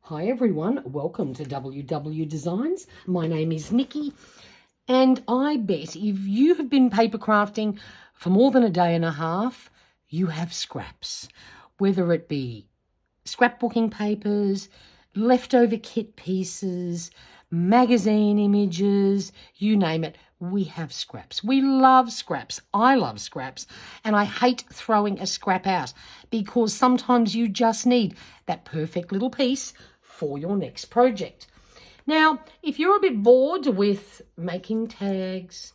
Hi everyone, welcome to WW Designs. My name is Nikki, and I bet if you have been paper crafting for more than a day and a half, you have scraps. Whether it be scrapbooking papers, leftover kit pieces, magazine images, you name it, we have scraps. We love scraps. I love scraps, and I hate throwing a scrap out because sometimes you just need that perfect little piece for your next project. Now, if you're a bit bored with making tags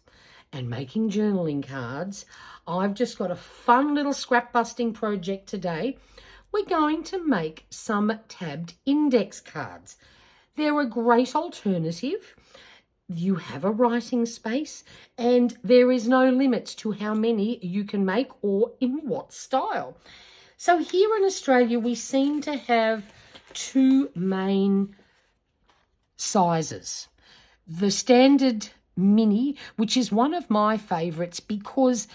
and making journaling cards, I've just got a fun little scrap busting project today. We're going to make some tabbed index cards. They're a great alternative. You have a writing space and there is no limit to how many you can make or in what style. So here in Australia, we seem to have two main sizes. The standard mini, which is one of my favorites because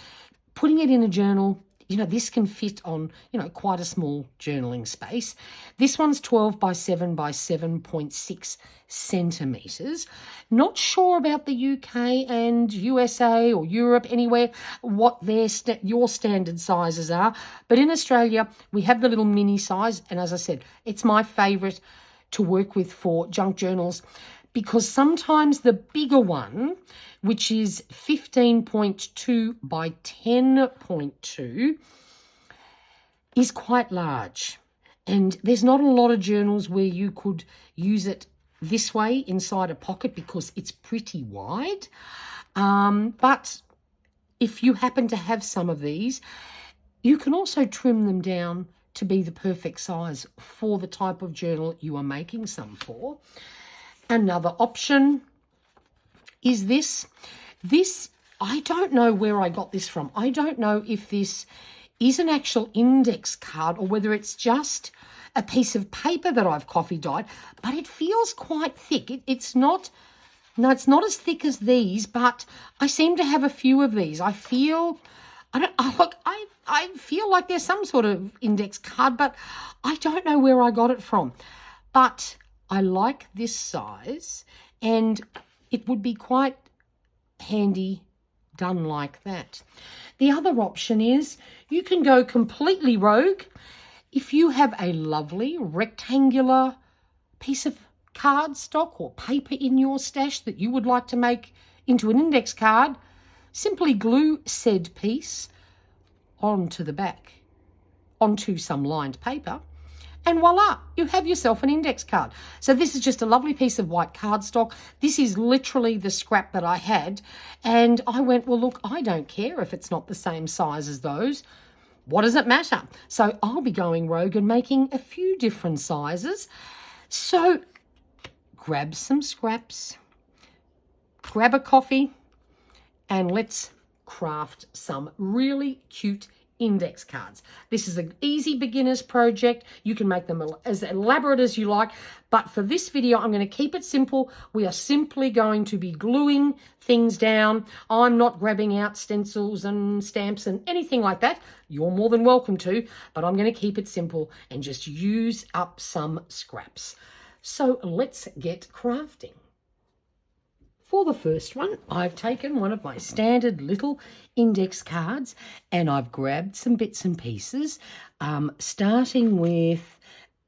putting it in a journal, this can fit on, quite a small journaling space. This one's 12 by 7 by 7.6 centimetres. Not sure about the UK and USA or Europe, anywhere, what your standard sizes are. But in Australia, we have the little mini size. And as I said, it's my favourite to work with for junk journals because sometimes the bigger one, which is 15.2 by 10.2, is quite large. And there's not a lot of journals where you could use it this way inside a pocket because it's pretty wide. But if you happen to have some of these, you can also trim them down to be the perfect size for the type of journal you are making some for. Another option is this. This, I don't know where I got this from. I don't know if this is an actual index card or whether it's just a piece of paper that I've coffee dyed, but it feels quite thick. It's not as thick as these, but I seem to have a few of these. I feel like there's some sort of index card, but I don't know where I got it from. But I like this size, and it would be quite handy done like that. The other option is you can go completely rogue. If you have a lovely rectangular piece of cardstock or paper in your stash that you would like to make into an index card, simply glue said piece onto the back, onto some lined paper, and voila, you have yourself an index card. So this is just a lovely piece of white cardstock. This is literally the scrap that I had. And I went, well, look, I don't care if it's not the same size as those. What does it matter? So I'll be going rogue and making a few different sizes. So grab some scraps, grab a coffee, and let's craft some really cute index cards. This is an easy beginner's project. You can make them as elaborate as you like, but for this video, I'm going to keep it simple. We are simply going to be gluing things down. I'm not grabbing out stencils and stamps and anything like that. You're more than welcome to, but I'm going to keep it simple and just use up some scraps. So let's get crafting. For the first one, I've taken one of my standard little index cards and I've grabbed some bits and pieces, starting with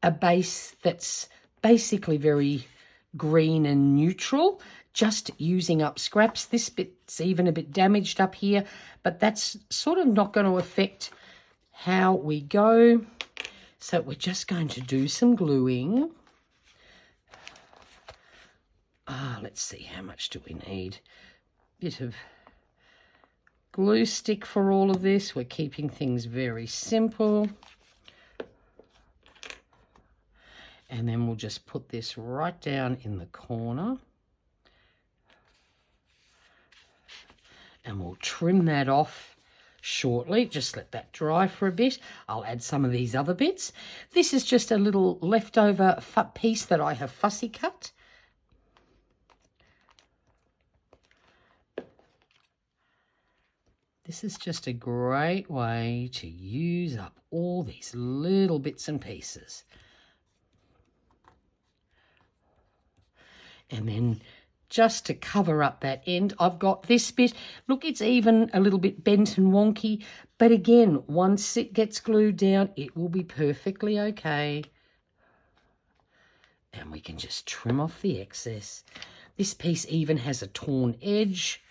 a base that's basically very green and neutral, just using up scraps. This bit's even a bit damaged up here, but that's sort of not going to affect how we go. So we're just going to do some gluing. Let's see, how much do we need? Bit of glue stick for all of this. We're keeping things very simple. And then we'll just put this right down in the corner. And we'll trim that off shortly. Just let that dry for a bit. I'll add some of these other bits. This is just a little leftover piece that I have fussy cut. This is just a great way to use up all these little bits and pieces. And then just to cover up that end, I've got this bit. Look, it's even a little bit bent and wonky, but again, once it gets glued down, it will be perfectly okay. And we can just trim off the excess. This piece even has a torn edge.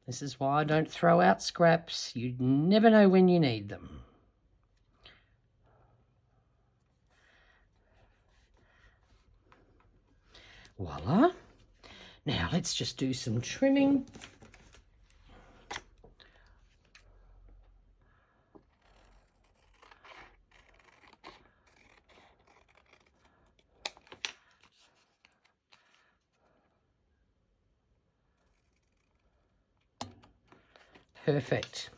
This is why I don't throw out scraps. You never know when you need them. Voila. Now let's just do some trimming. Perfect.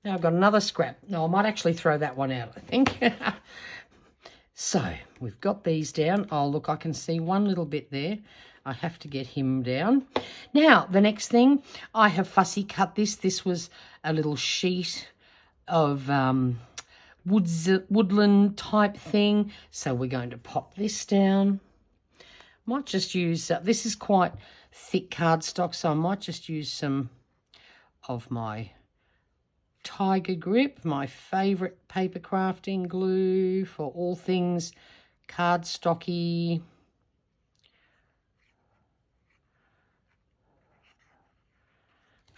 Now I've got another scrap. No, I might actually throw that one out, I think. So we've got these down. Oh, look, I can see one little bit there. I have to get him down. Now, the next thing, I have fussy cut this. This was a little sheet of woodland type thing. So we're going to pop this down. Might just use, this is quite thick cardstock, so I might just use some of my Tiger Grip, my favourite paper crafting glue for all things cardstocky.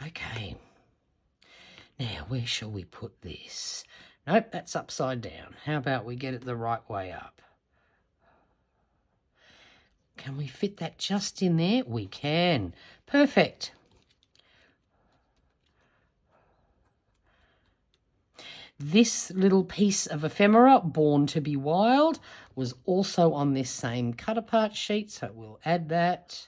Okay, now where shall we put this? Nope, that's upside down. How about we get it the right way up? Can we fit that just in there? We can. Perfect. This little piece of ephemera, Born to be Wild, was also on this same cut apart sheet, so we'll add that.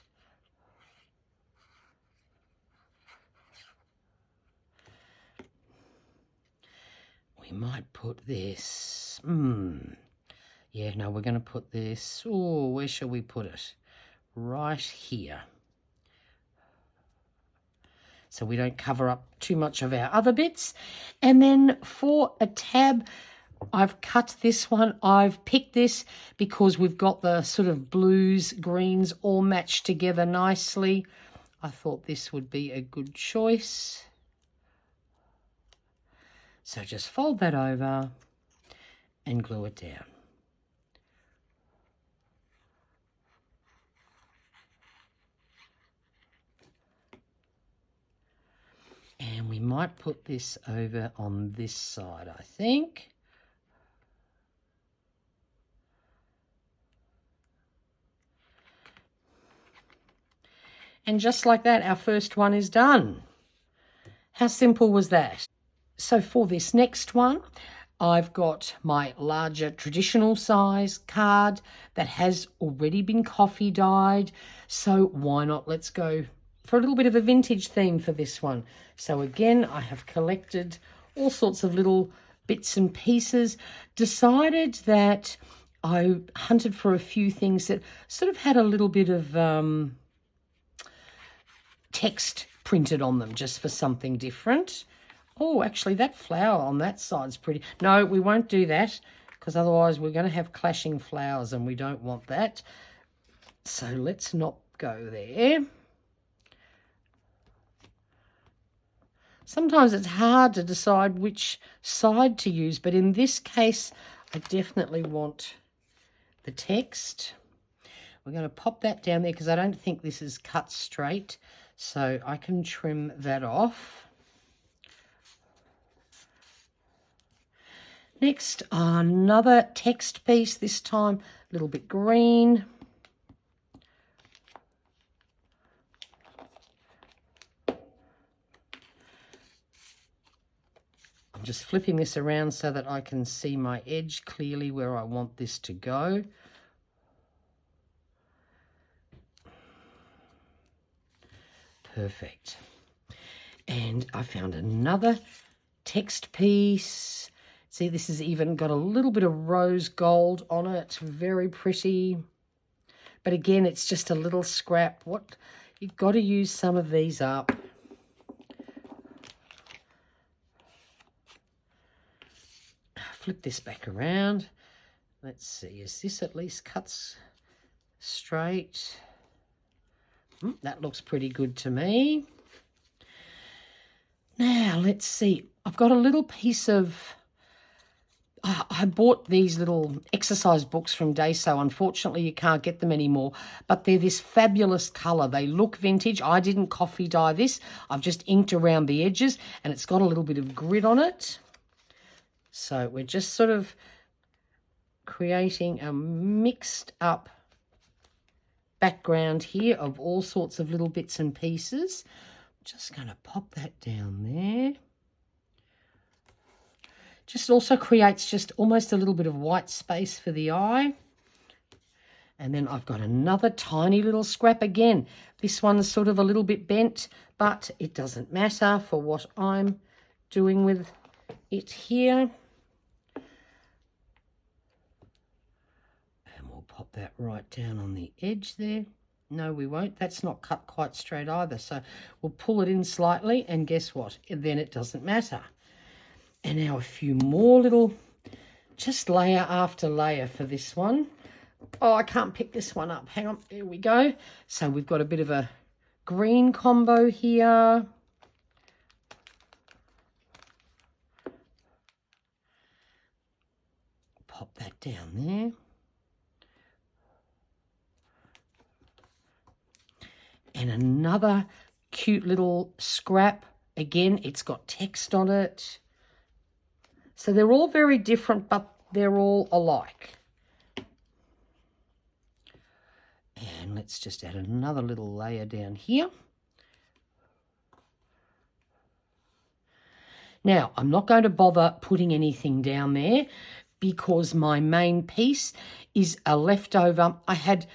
We might put this, yeah, no, we're going to put this, oh, where shall we put it? Right here. So we don't cover up too much of our other bits. And then for a tab, I've cut this one. I've picked this because we've got the sort of blues, greens all matched together nicely. I thought this would be a good choice. So just fold that over and glue it down. And we might put this over on this side, I think. And just like that, our first one is done. How simple was that? So for this next one, I've got my larger traditional size card that has already been coffee dyed. So why not? Let's go for a little bit of a vintage theme for this one. So again, I have collected all sorts of little bits and pieces, decided that I hunted for a few things that sort of had a little bit of text printed on them just for something different. Oh, actually that flower on that side's pretty. No, we won't do that because otherwise we're going to have clashing flowers and we don't want that. So let's not go there. Sometimes it's hard to decide which side to use, but in this case, I definitely want the text. We're going to pop that down there because I don't think this is cut straight, so I can trim that off. Next, another text piece, this time a little bit green. I'm just flipping this around so that I can see my edge clearly where I want this to go. Perfect. And I found another text piece. See, this has even got a little bit of rose gold on it. Very pretty. But again, it's just a little scrap. You've got to use some of these up. Flip this back around. Let's see, is this at least cuts straight? That looks pretty good to me. Now, let's see. I've got a little piece of... I bought these little exercise books from Daiso. Unfortunately, you can't get them anymore, but they're this fabulous colour. They look vintage. I didn't coffee dye this. I've just inked around the edges, and it's got a little bit of grit on it. So we're just sort of creating a mixed up background here of all sorts of little bits and pieces. Just going to pop that down there. Just also creates just almost a little bit of white space for the eye. And then I've got another tiny little scrap again. This one's sort of a little bit bent, but it doesn't matter for what I'm doing with it here. And we'll pop that right down on the edge there. No, we won't. That's not cut quite straight either. So we'll pull it in slightly, and guess what? Then it doesn't matter. And now a few more little, just layer after layer for this one. Oh, I can't pick this one up. Hang on, there we go. So we've got a bit of a green combo here. Pop that down there. And another cute little scrap. Again, it's got text on it. So they're all very different, but they're all alike. And let's just add another little layer down here. Now, I'm not going to bother putting anything down there because my main piece is a leftover. I had,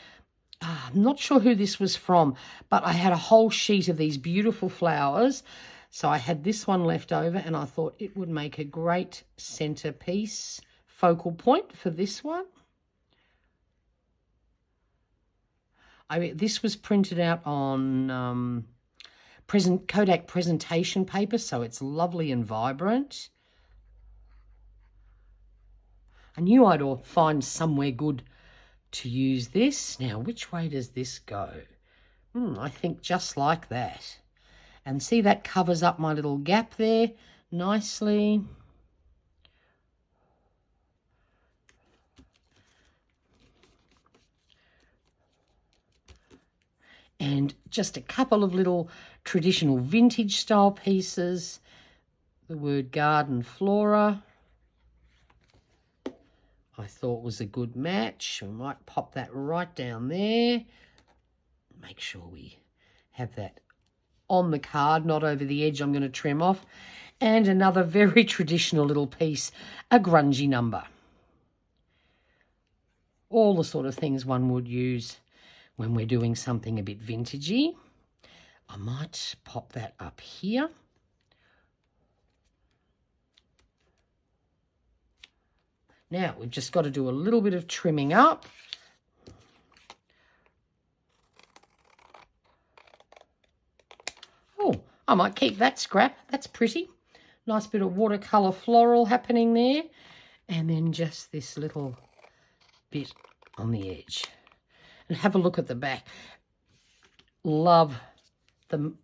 I'm not sure who this was from, but I had a whole sheet of these beautiful flowers. So I had this one left over, and I thought it would make a great centerpiece focal point for this one. This was printed out on Kodak presentation paper, so it's lovely and vibrant. I knew I'd find somewhere good to use this. Now, which way does this go? I think just like that. And see, that covers up my little gap there nicely. And just a couple of little traditional vintage style pieces. The word garden flora I thought was a good match. We might pop that right down there. Make sure we have that on the card, not over the edge. I'm going to trim off. And another very traditional little piece, a grungy number. All the sort of things one would use when we're doing something a bit vintagey. I might pop that up here. Now, we've just got to do a little bit of trimming up. Oh, I might keep that scrap. That's pretty. Nice bit of watercolour floral happening there. And then just this little bit on the edge. And have a look at the back. Love the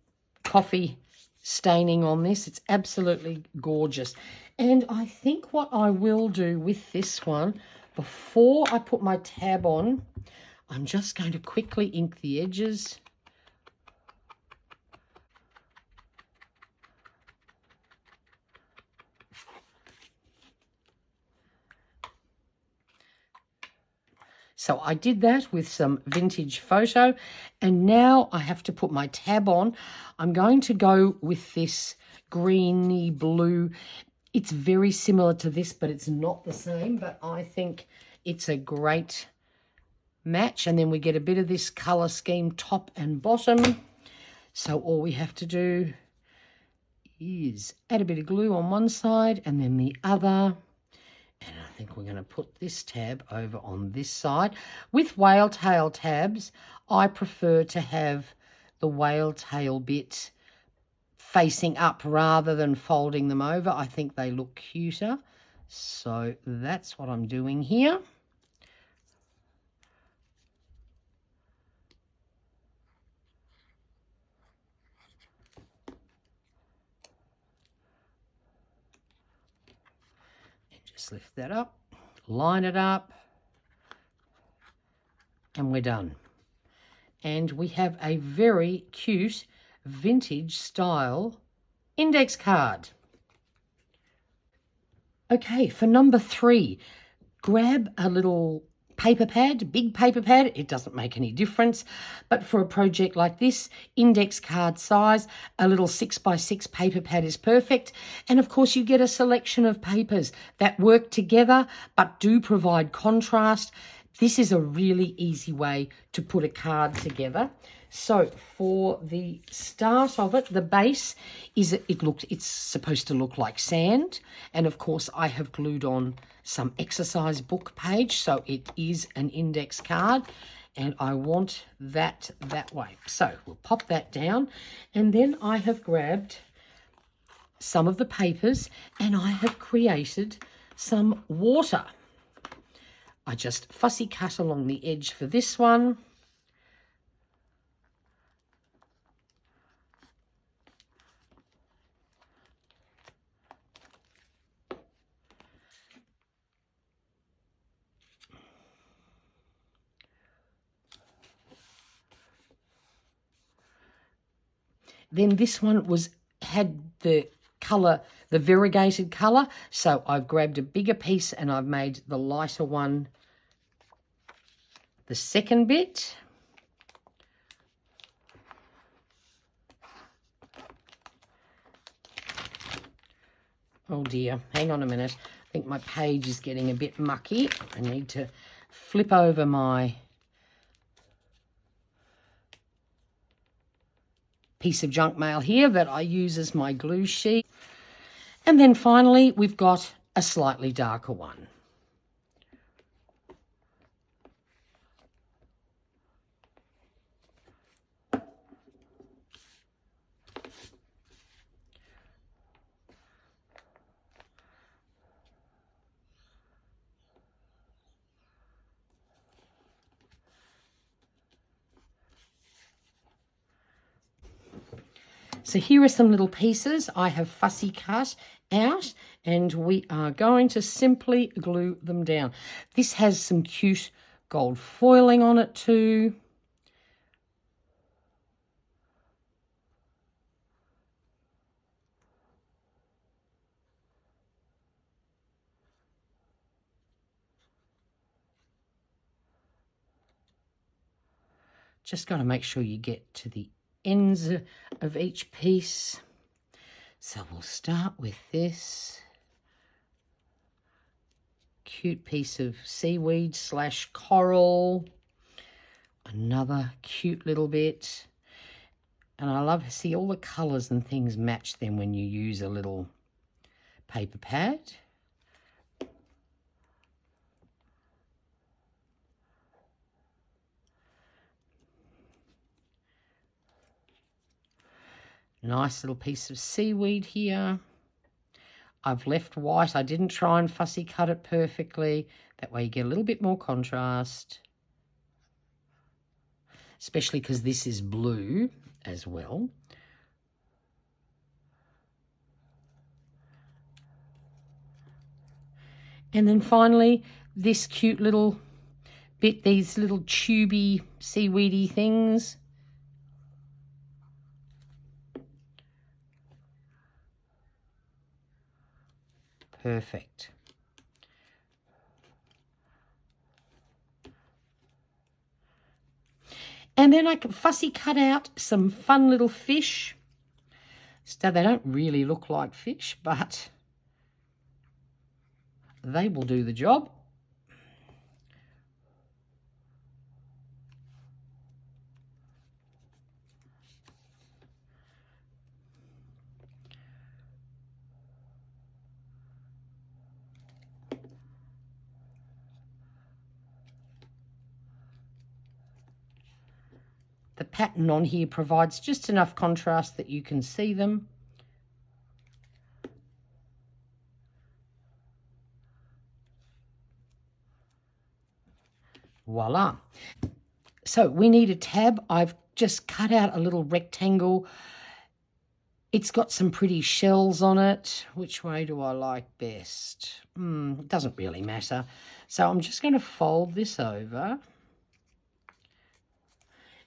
coffee staining on this. It's absolutely gorgeous. And I think what I will do with this one, before I put my tab on, I'm just going to quickly ink the edges. So I did that with some vintage photo, and now I have to put my tab on. I'm going to go with this greeny blue. It's very similar to this, but it's not the same, but I think it's a great match. And then we get a bit of this colour scheme top and bottom. So all we have to do is add a bit of glue on one side and then the other. And I think we're going to put this tab over on this side. With whale tail tabs, I prefer to have the whale tail bit facing up rather than folding them over. I think they look cuter. So that's what I'm doing here. Just lift that up, line it up, and we're done. And we have a very cute vintage style index card. Okay, for number 3, grab a little paper pad, big paper pad. It doesn't make any difference, but for a project like this, index card size, a little 6x6 paper pad is perfect. And of course you get a selection of papers that work together but do provide contrast. This is a really easy way to put a card together. So for the start of it, the base is, it's supposed to look like sand. And of course I have glued on some exercise book page, so it is an index card, and I want that way. So we'll pop that down, and then I have grabbed some of the papers and I have created some water. I just fussy cut along the edge for this one. Then this one had the colour, the variegated colour, so I've grabbed a bigger piece and I've made the lighter one the second bit. Oh dear, hang on a minute. I think my page is getting a bit mucky. I need to flip over my piece of junk mail here that I use as my glue sheet. And then finally, we've got a slightly darker one. So here are some little pieces I have fussy cut out, and we are going to simply glue them down. This has some cute gold foiling on it too. Just got to make sure you get to the ends of each piece. So we'll start with this cute piece of seaweed / coral, another cute little bit, and I love to see all the colours and things match them when you use a little paper pad. Nice little piece of seaweed here. I've left white. I didn't try and fussy cut it perfectly. That way you get a little bit more contrast. Especially because this is blue as well. And then finally, this cute little bit, these little tubey, seaweedy things. Perfect. And then I can fussy cut out some fun little fish. So they don't really look like fish, but they will do the job. The pattern on here provides just enough contrast that you can see them. Voila. So we need a tab. I've just cut out a little rectangle It's got some pretty shells on it. Which way do I like best? It doesn't really matter. So I'm just going to fold this over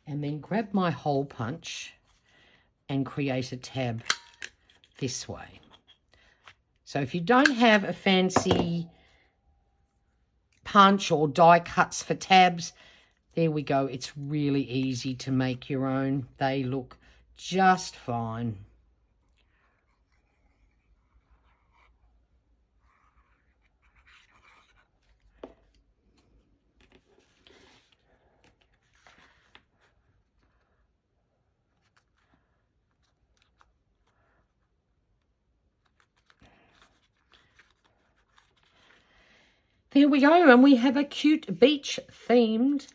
and then grab my hole punch and create a tab this way. So if you don't have a fancy punch or die cuts for tabs, there we go. It's really easy to make your own. They look just fine. There we go, and we have a cute beach-themed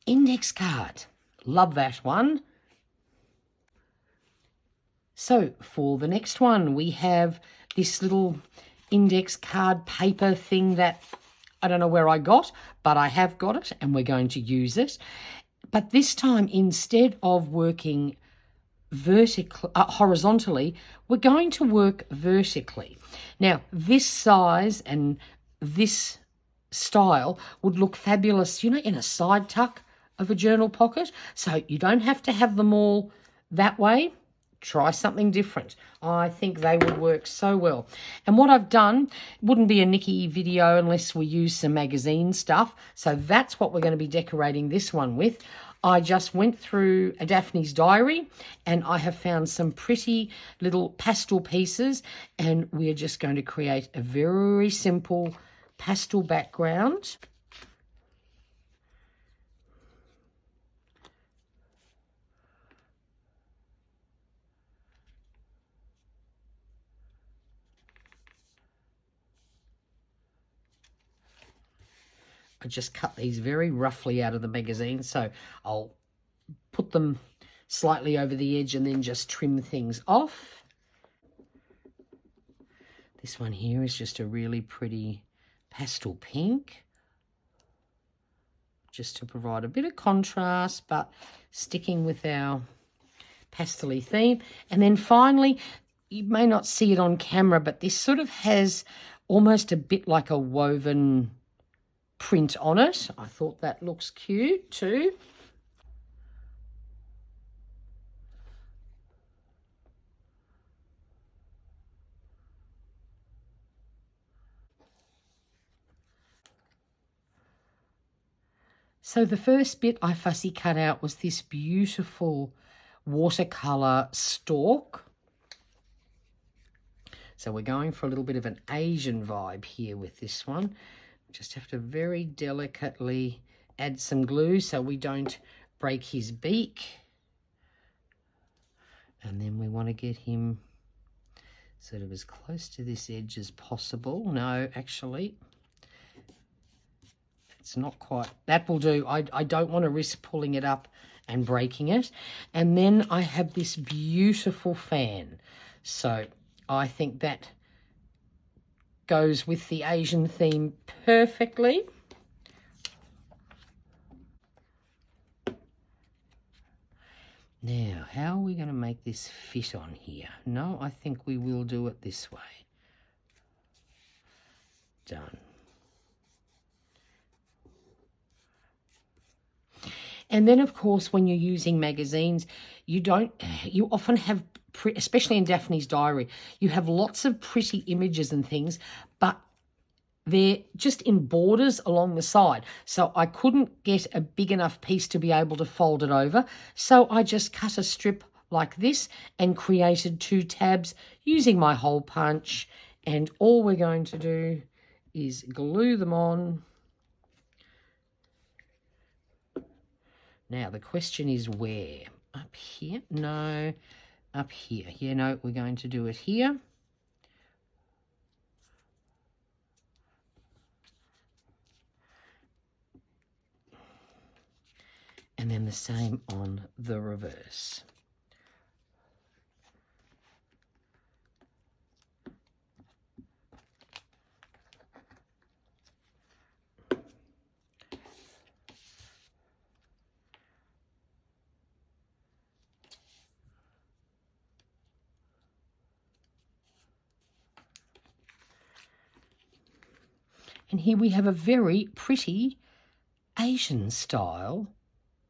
index card. Love that one. So for the next one, we have this little index card paper thing that I don't know where I got, but I have got it, and we're going to use it. But this time, instead of working horizontally, we're going to work vertically. Now, this size and this style would look fabulous, you know, in a side tuck of a journal pocket. So you don't have to have them all that way. Try something different. I think they would work so well. And what I've done wouldn't be a Nikki video unless we use some magazine stuff. So that's what we're going to be decorating this one with. I just went through a Daphne's diary and I have found some pretty little pastel pieces, and we're just going to create a very simple pastel background. I just cut these very roughly out of the magazine, so I'll put them slightly over the edge and then just trim things off. This one here is just a really pretty pastel pink, just to provide a bit of contrast, but sticking with our pastel-y theme. And then finally, you may not see it on camera, but this sort of has almost a bit like a woven print on it. I thought that looks cute too. So the first bit I fussy cut out was this beautiful watercolour stalk. So we're going for a little bit of an Asian vibe here with this one. Just have to very delicately add some glue so we don't break his beak. And then we want to get him sort of as close to this edge as possible. No, actually, it's not quite. That will do. I don't want to risk pulling it up and breaking it. And then I have this beautiful fan. So I think that goes with the Asian theme perfectly. Now, how are we going to make this fit on here? No, I think we will do it this way. Done. And then, of course, when you're using magazines, you often have, especially in Daphne's diary, you have lots of pretty images and things, but they're just in borders along the side. So I couldn't get a big enough piece to be able to fold it over. So I just cut a strip like this and created 2 tabs using my hole punch. And all we're going to do is glue them on. Now, the question is where? Up here? No, up here. Yeah, no, we're going to do it here. And then the same on the reverse. And here we have a very pretty Asian style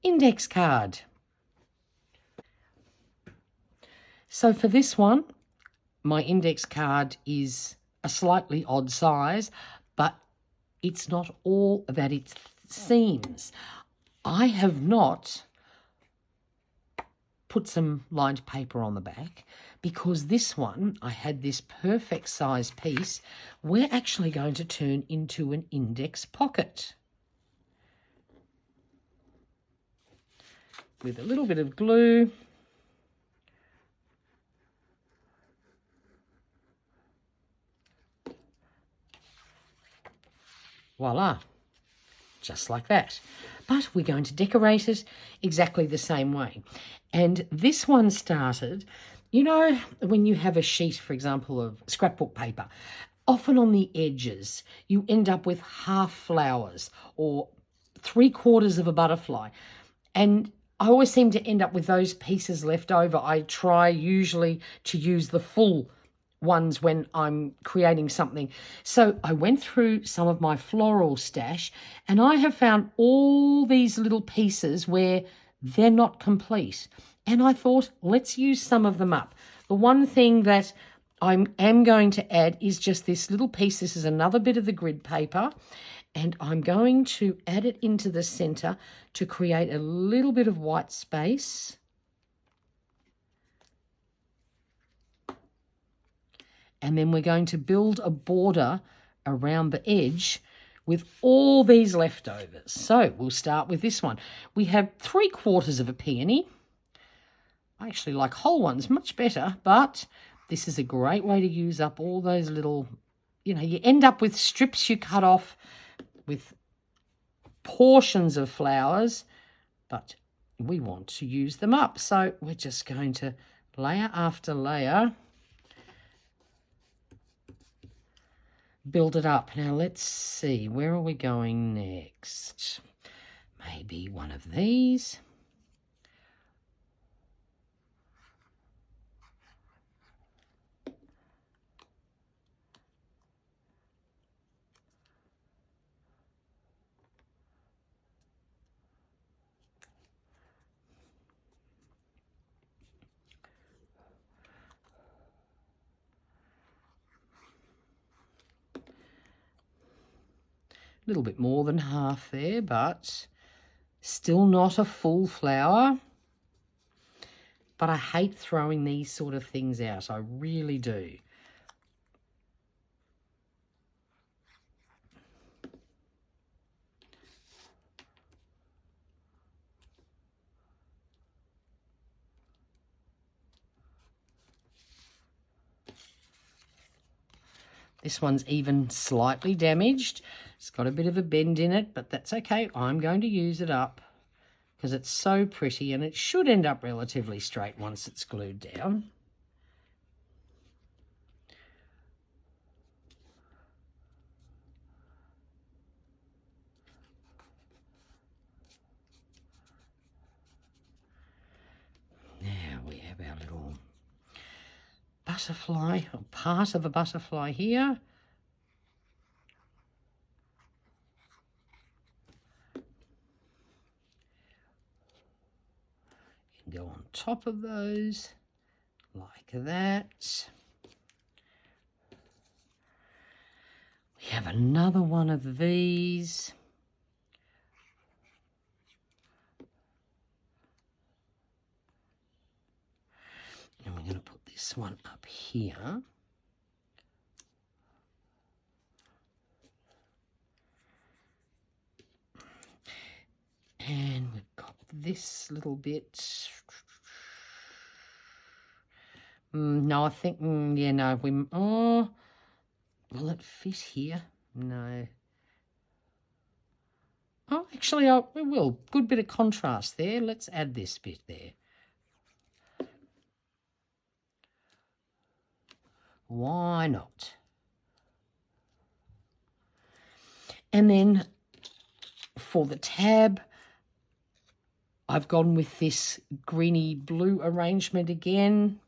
index card. So for this one, my index card is a slightly odd size, but it's not all that it seems. I have not put some lined paper on the back because this one, I had this perfect size piece. We're actually going to turn into an index pocket with a little bit of glue. Voila, just like that. But we're going to decorate it exactly the same way. And this one started, you know, when you have a sheet, for example, of scrapbook paper, often on the edges, you end up with half flowers or 3/4 of a butterfly. And I always seem to end up with those pieces left over. I try usually to use the full ones when I'm creating something. So I went through some of my floral stash and I have found all these little pieces where they're not complete. And I thought, let's use some of them up. The one thing that I am going to add is just this little piece. This is another bit of the grid paper. And I'm going to add it into the center to create a little bit of white space. And then we're going to build a border around the edge with all these leftovers. So we'll start with this one. We have 3/4 of a peony. I actually like whole ones much better, but this is a great way to use up all those little, you know, you end up with strips you cut off with portions of flowers, but we want to use them up. So we're just going to layer after layer build it up. Now let's see, where are we going next? Maybe one of these. A little bit more than half there, but still not a full flower. But I hate throwing these sort of things out. I really do. This one's even slightly damaged. It's got a bit of a bend in it, but that's okay. I'm going to use it up because it's so pretty and it should end up relatively straight once it's glued down. Now we have our little butterfly, or part of a butterfly here. You can go on top of those like that. We have another one of these. And we're going to put this one up here. And we've got this little bit. No, I think, yeah, no, oh, will it fit here? No. Oh, actually, it will. Good bit of contrast there. Let's add this bit there. Why not? And then for the tab, I've gone with this greeny blue arrangement again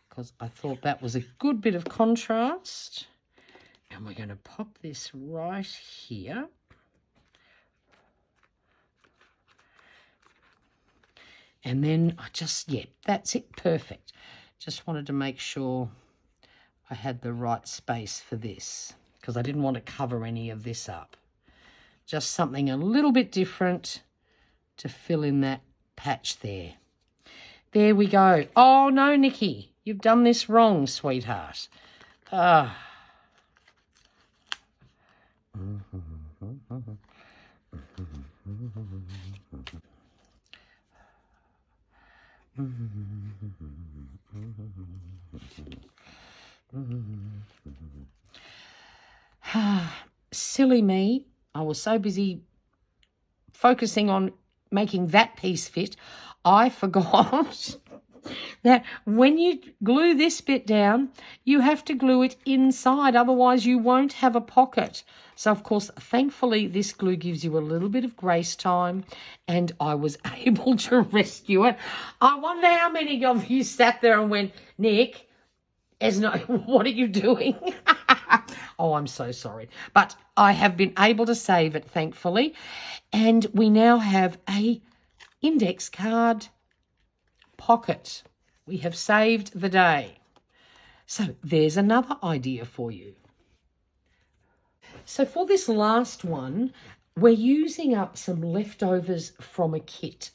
because I thought that was a good bit of contrast. And we're going to pop this right here. And then yeah, that's it, perfect. Just wanted to make sure I had the right space for this because I didn't want to cover any of this up. Just something a little bit different to fill in that patch there. There we go. Oh, no, Nikki, you've done this wrong, sweetheart. Ah. Silly me. I was so busy focusing on making that piece fit, I forgot that when you glue this bit down, you have to glue it inside, otherwise you won't have a pocket. So, of course, thankfully, this glue gives you a little bit of grace time, and I was able to rescue it. I wonder how many of you sat there and went, Nick, what are you doing? Oh, I'm so sorry. But I have been able to save it, thankfully. And we now have a index card pocket. We have saved the day. So there's another idea for you. So for this last one, we're using up some leftovers from a kit.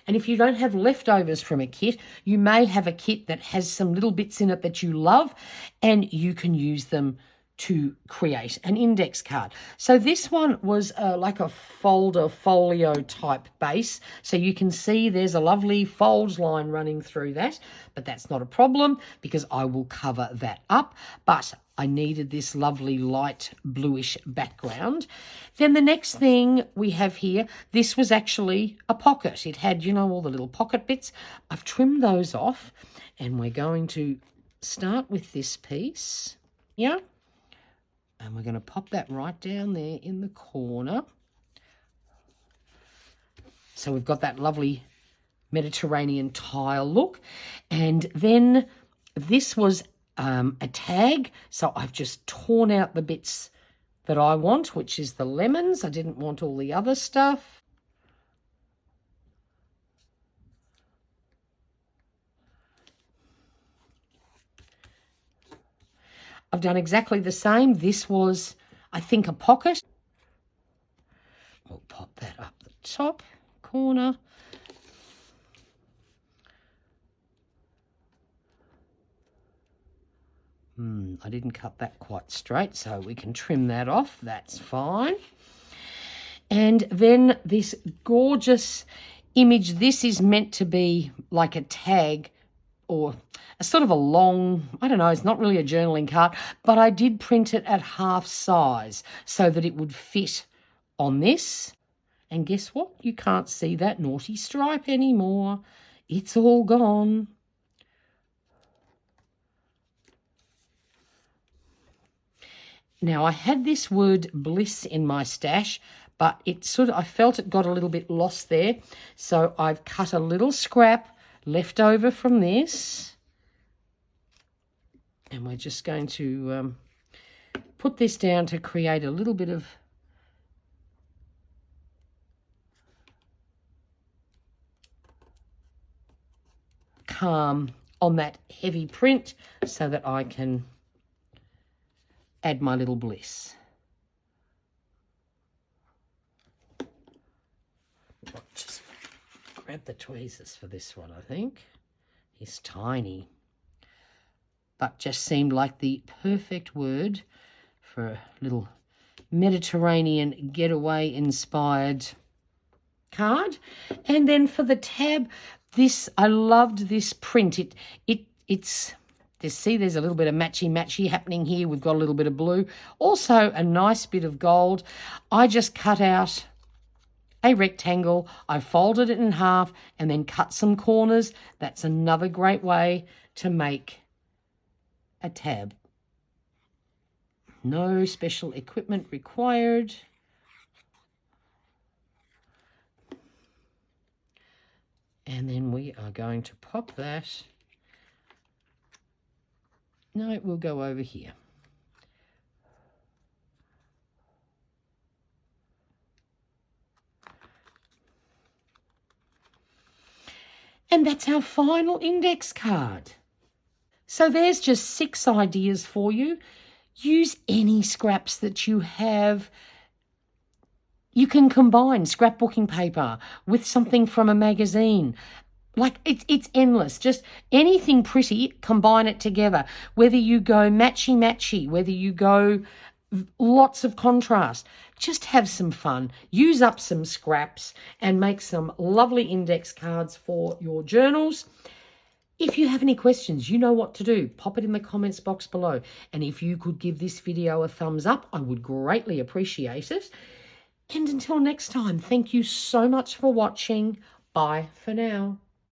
And if you don't have leftovers from a kit, you may have a kit that has some little bits in it that you love, and you can use them to create an index card. So this one was like a folio type base. So you can see there's a lovely folds line running through that, but that's not a problem because I will cover that up. But I needed this lovely light bluish background. Then the next thing we have here, this was actually a pocket. It had, you know, all the little pocket bits. I've trimmed those off, and we're going to start with this piece. Yeah. And we're going to pop that right down there in the corner. So we've got that lovely Mediterranean tile look. And then this was a tag. So I've just torn out the bits that I want, which is the lemons. I didn't want all the other stuff. I've done exactly the same. This was, I think, a pocket. We'll pop that up the top corner. I didn't cut that quite straight, so we can trim that off. That's fine. And then this gorgeous image. This is meant to be like a tag or a sort of a long, I don't know, it's not really a journaling card, but I did print it at half size so that it would fit on this. And guess what? You can't see that naughty stripe anymore. It's all gone. Now, I had this word bliss in my stash, but I felt it got a little bit lost there. So I've cut a little scrap left over from this. And we're just going to put this down to create a little bit of calm on that heavy print so that I can add my little bliss. Just grab the tweezers for this one, I think. It's tiny, but just seemed like the perfect word for a little Mediterranean getaway inspired card. And then for the tab, I loved this print. It's see, there's a little bit of matchy happening here. We've got a little bit of blue, also a nice bit of gold. I just cut out a rectangle. I folded it in half and then cut some corners. That's another great way to make a tab. No special equipment required. And then we are going to pop that. No, it will go over here. And that's our final index card. So there's just 6 ideas for you. Use any scraps that you have. You can combine scrapbooking paper with something from a magazine. Like, it's endless. Just anything pretty, combine it together. Whether you go matchy-matchy, whether you go lots of contrast, just have some fun. Use up some scraps and make some lovely index cards for your journals. If you have any questions, you know what to do. Pop it in the comments box below. And if you could give this video a thumbs up, I would greatly appreciate it. And until next time, thank you so much for watching. Bye for now.